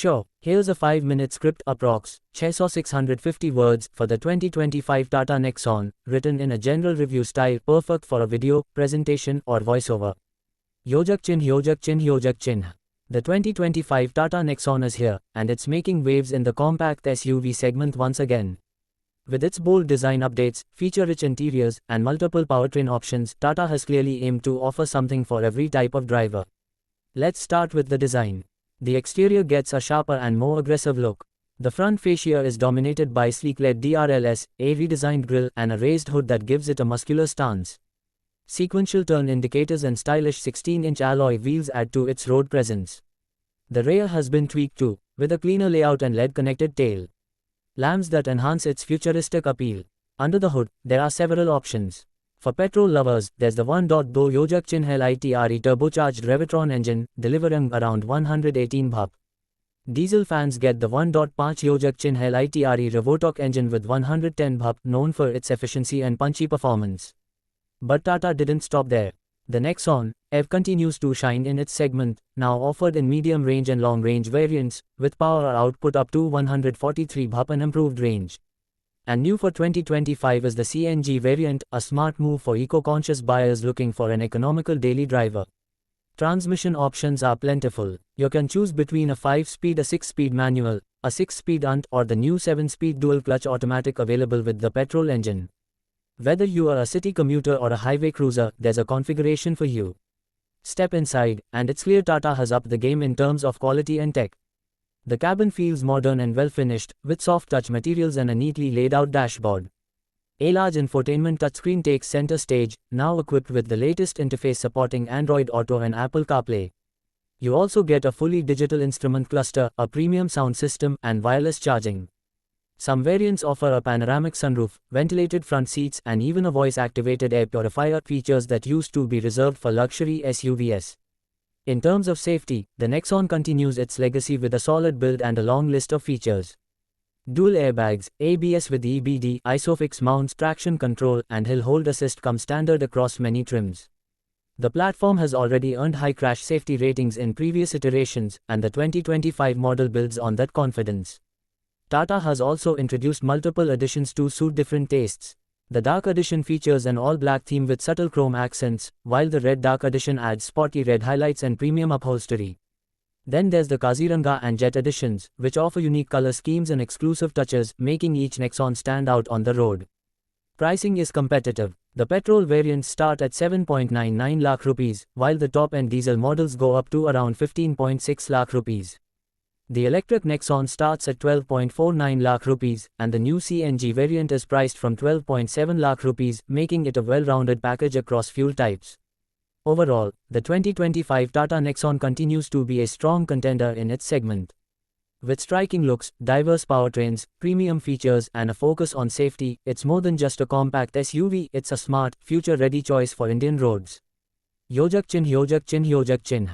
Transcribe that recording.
Sure, here's a 5-minute script approx. 650 words for the 2025 Tata Nexon, written in a general review style perfect for a video, presentation or voiceover. Yojak Chin. The 2025 Tata Nexon is here, and it's making waves in the compact SUV segment once again. With its bold design updates, feature-rich interiors, and multiple powertrain options, Tata has clearly aimed to offer something for every type of driver. Let's start with the design. The exterior gets a sharper and more aggressive look. The front fascia is dominated by sleek LED DRLS, a redesigned grille, and a raised hood that gives it a muscular stance. Sequential turn indicators and stylish 16-inch alloy wheels add to its road presence. The rear has been tweaked too, with a cleaner layout and LED-connected tail lamps that enhance its futuristic appeal. Under the hood, there are several options. For petrol lovers, there's the 1.2 Yojak Chin LITRE turbocharged Revitron engine, delivering around 118 bhp. Diesel fans get the 1.5 Yojak Chin LITRE Revotok engine with 110 bhp, known for its efficiency and punchy performance. But Tata didn't stop there. The Nexon EV continues to shine in its segment, now offered in medium range and long range variants, with power output up to 143 bhp and improved range. And new for 2025 is the CNG variant, a smart move for eco-conscious buyers looking for an economical daily driver. Transmission options are plentiful. You can choose between a 5-speed, a 6-speed manual, a 6-speed UNT, or the new 7-speed dual-clutch automatic available with the petrol engine. Whether you are a city commuter or a highway cruiser, there's a configuration for you. Step inside, and it's clear Tata has upped the game in terms of quality and tech. The cabin feels modern and well-finished, with soft-touch materials and a neatly laid-out dashboard. A large infotainment touchscreen takes center stage, now equipped with the latest interface supporting Android Auto and Apple CarPlay. You also get a fully digital instrument cluster, a premium sound system, and wireless charging. Some variants offer a panoramic sunroof, ventilated front seats, and even a voice-activated air purifier, features that used to be reserved for luxury SUVs. In terms of safety, the Nexon continues its legacy with a solid build and a long list of features. Dual airbags, ABS with EBD, ISOFIX mounts, traction control, and hill hold assist come standard across many trims. The platform has already earned high crash safety ratings in previous iterations, and the 2025 model builds on that confidence. Tata has also introduced multiple additions to suit different tastes. The Dark Edition features an all-black theme with subtle chrome accents, while the Red Dark Edition adds spotty red highlights and premium upholstery. Then there's the Kaziranga and Jet Editions, which offer unique color schemes and exclusive touches, making each Nexon stand out on the road. Pricing is competitive. The petrol variants start at 7.99 lakh rupees, while the top-end diesel models go up to around 15.6 lakh rupees. The electric Nexon starts at 12.49 lakh rupees, and the new CNG variant is priced from 12.7 lakh rupees, making it a well-rounded package across fuel types. Overall, the 2025 Tata Nexon continues to be a strong contender in its segment. With striking looks, diverse powertrains, premium features, and a focus on safety, it's more than just a compact SUV, it's a smart, future-ready choice for Indian roads. Yojak Chin.